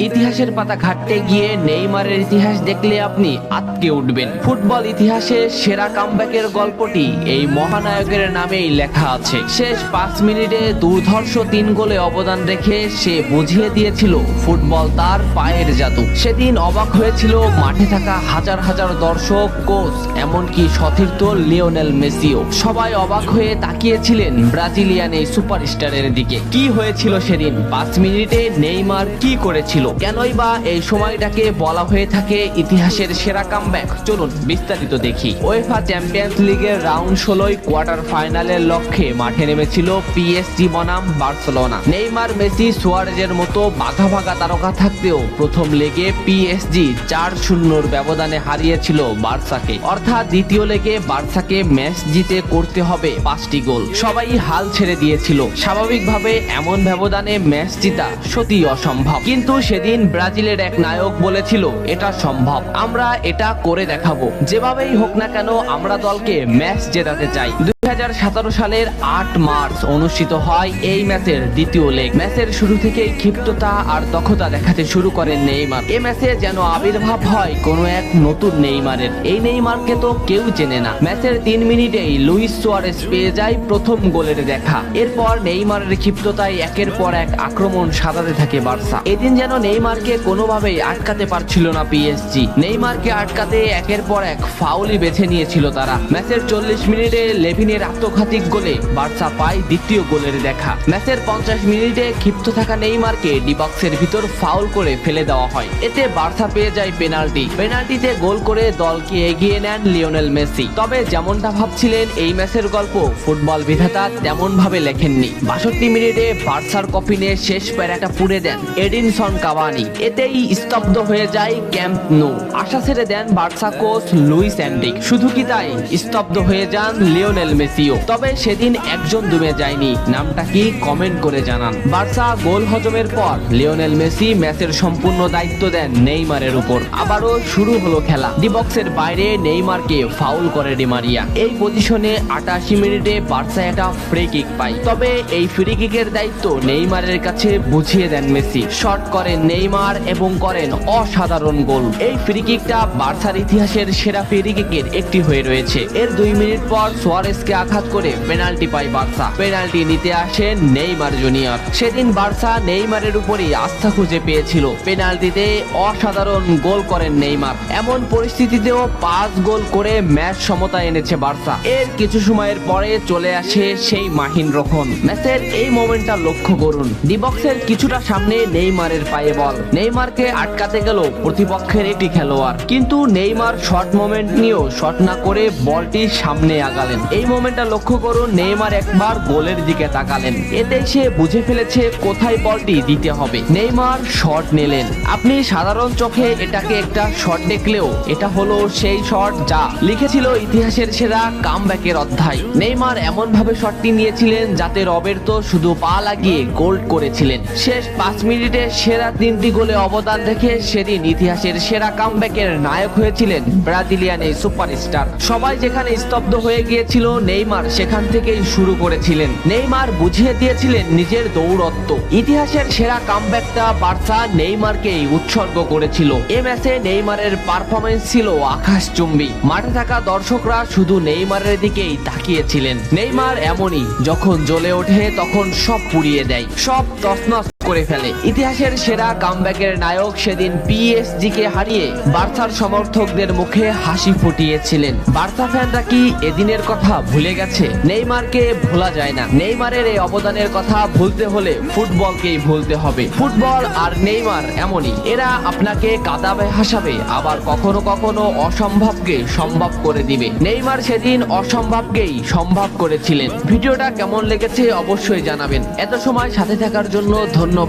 ইতিহাসের পাতা ঘাটতে গিয়ে নেইমারের ইতিহাস দেখলে আপনি আঁতকে উঠবেন। ফুটবল ইতিহাসে সেরা কামব্যাকের গল্পটি এই মহানায়কের নামেই লেখা আছে। শেষ 5 মিনিটে দুর্ধর্ষ 3 গোলে অবদান রেখে সে বুঝিয়ে দিয়েছিল ফুটবল তার পায়ের জাদু। সেদিন অবাক হয়েছিল মাঠে থাকা হাজার হাজার দর্শক, কোচ, এমনকি সতীর্থ লিওনেল মেসিও। সবাই অবাক হয়ে তাকিয়েছিলেন ব্রাজিলিয়ান এই সুপারস্টারের দিকে। কি হয়েছিল সেদিন? 5 মিনিটে নেইমার কি করেছিল? কেনই বা এই সময়টাকে বলা হয়ে থাকে ইতিহাসের সেরা কামব্যাক? চলুন বিস্তারিত দেখি। উয়েফা চ্যাম্পিয়ন্স লিগের রাউন্ড 16 কোয়ার্টার ফাইনালের লক্ষ্যে মাঠে নেমেছিল পিএসজি বনাম বার্সেলোনা। নেইমার, মেসি, সুয়ারেজের মতো বাঘা বাঘা তারকা থাকতেও প্রথম লেগে পিএসজি 4-0 ব্যবধানে হারিয়েছিল বার্সাকে। অর্থাৎ দ্বিতীয় লেগে বার্সাকে ম্যাচ জিতে করতে হবে 5টি গোল। সবাই হাল ছেড়ে দিয়েছিল। স্বাভাবিকভাবে এমন ব্যবধানে ম্যাচ জিতা সত্যিই অসম্ভব, কিন্তু সেদিন ব্রাজিলের এক নায়ক বলেছিল এটা সম্ভব, আমরা এটা করে দেখাবো। যেভাবেই হোক না কেন আমরা দলকে ম্যাচ জেতাতে চাই। 2017 সালের 8 মার্চ অনুষ্ঠিত হয় এই ম্যাচের দ্বিতীয় লেগ। ম্যাচের শুরু থেকেই ক্ষিপ্ততা আর দক্ষতা দেখাতে শুরু করেন নেইমার। এই ম্যাচে যেন আবির্ভাব হয় কোনো এক নতুন নেইমারের। এই নেইমারকে তো কেউ চেনে না। ম্যাচের 3 মিনিটেই লুইস সুয়ারেজ পেয়ে যায় প্রথম গোলের দেখা। এরপর নেইমারের ক্ষিপ্ততায় একের পর এক আক্রমণ সাজাতে থাকে বার্সা। এদিন যেন নেইমারকে কোনোভাবেই আটকাতে পারছিল না পিএসজি। নেইমারকে আটকাতে একের পর এক ফাউলই বেছে নিয়েছিল তারা। ম্যাচের 40 মিনিটে লেভিনের আত্মঘাতিক গোলে বার্সা পায় দ্বিতীয় গোলের দেখা। ম্যাচের 50 মিনিটে ক্ষিপ্ত থাকা নেইমারকে ডি বক্সের ভিতর ফাউল করে ফেলে দেওয়া হয়। এতে বার্সা পেয়ে যায় পেনাল্টি। পেনাল্টিতে গোল করে দলকে এগিয়ে নেন লিওনেল মেসি। তবে যেমনটা ভাবছিলেন এই ম্যাচের গল্প ফুটবল বিধাতা তেমন ভাবে লেখেননি। 62 মিনিটে বার্সার কফিনে শেষ প্যারাটা পুড়ে দেন এডিনসন কাভানি। এতেই স্তব্ধ হয়ে যায় ক্যাম্প নু। আশা ছেড়ে দেন বার্সা কোচ লুইস এনরিক। শুধু কি তাই, স্তব্ধ হয়ে যান লিওনেল মেসিও। তবে সেদিন একজন দমে যায়নি। নামটা কি? কমেন্ট করে জানান। বার্সা গোল হজমের পর লিওনেল মেসি ম্যাচের সম্পূর্ণ দায়িত্ব দেন নেইমারের উপর। আবারও শুরু হলো খেলা। ডি বক্সের বাইরে নেইমারকে ফাউল করে ডি মারিয়া। এই পজিশনে 88 মিনিটে বার্সা একটা ফ্রি কিক পায়। তবে এই ফ্রি কিকের দায়িত্ব নেইমারের কাছে বুঝিয়ে দেন মেসি। শট করেন নেইমার এবং করেন অসাধারণ গোল। এই ফ্রি কিকটা বার্সার ইতিহাসের সেরা ফ্রি কিকের একটি হয়ে রয়েছে। এর 2 মিনিট পর সুয়ারেজকে আঘাত করে পেনাল্টি পায় বার্সা। পেনাল্টি নিতে আসেন নেইমার জুনিয়র। সেদিন বার্সা নেইমারের উপরই আস্থা খুঁজে পেয়েছিল। পেনাল্টিতে অসাধারণ গোল করেন নেইমার। এমন পরিস্থিতিতেও 5 গোল করে ম্যাচ সমতা এনেছে বার্সা। এর কিছু সময়ের পরে চলে আসে সেই মাহিন রক্ষণ। ম্যাচের এই মোমেন্টটা লক্ষ্য করুন। ডি বক্সের কিছুটা সামনে নেইমারের পায়ে বল। নেইমারকে আটকাতে গেল প্রতিপক্ষের একটি খেলোয়াড়, কিন্তু নেইমার শর্ট মোমেন্ট নিয়েও শট না করে বলটি সামনে আগালেন। এই মোমেন্টটা লক্ষ্য করুন। নেইমার একবার গোলের দিকে তাকালেন। এতে সে বুঝে ফেলেছে কোথায় বলটি দিতে হবে। নেইমার শট নিলেন। আপনি সাধারণ চোখে এটাকে একটা শট দেখলেও এটা হলো সেই শট যা লিখেছিল ইতিহাসের সেরা কামব্যাকের অধ্যায়। নেইমার এমন ভাবে শটটি নিয়েছিলেন যাতে রবের্তো শুধু পা লাগিয়ে গোল করেছিলেন। শেষ 5 মিনিটে সেরা 3টি গোলে অবদান রেখে সেদিন ইতিহাসের সেরা কামব্যাকের নায়ক হয়েছিলেন ব্রাজিলিয়ান এই সুপারস্টার। সবাই যেখানে স্তব্ধ হয়ে গিয়েছিল, নেইমার সেখান থেকেই শুরু করেছিলেন। নেইমার বুঝিয়ে দিয়েছিলেন নিজের দৌড়ত্ব। ইতিহাসের সেরা কামব্যাকটা বার্সা নেইমারকেই উৎসর্গ করেছিল। এ ম্যাচে নেইমারের পারফরমেন্স ছিল আকাশচুম্বী। মাঠে থাকা দর্শকরা শুধু নেইমারের দিকেই তাকিয়েছিলেন। নেইমার এমনই, যখন জ্বলে ওঠে তখন সব পুড়িয়ে দেয়, সব তছনছ করে ফেলে। ইতিহাসের সেরা কামব্যাকের নায়ক সেদিন পিএসজি কে হারিয়ে বার্সার সমর্থকদের মুখে হাসি ফুটিয়েছিলেন। বার্সা ফ্যানরা কি এদিনের কথা ভুলে গেছে? নেইমারকে ভোলা যায় না। নেইমারের এই অবদানের কথা ভুলতে হলে ফুটবলকেই ভুলতে হবে। ফুটবল আর নেইমার এমনই, এরা আপনাকে কাঁদাবে, হাসাবে, আবার কখনো কখনো অসম্ভবকে সম্ভব করে দিবে। নেইমার সেদিন অসম্ভবকেই সম্ভব করেছিলেন। ভিডিওটা কেমন লেগেছে অবশ্যই জানাবেন। এত সময় সাথে থাকার জন্য ধন্যবাদ।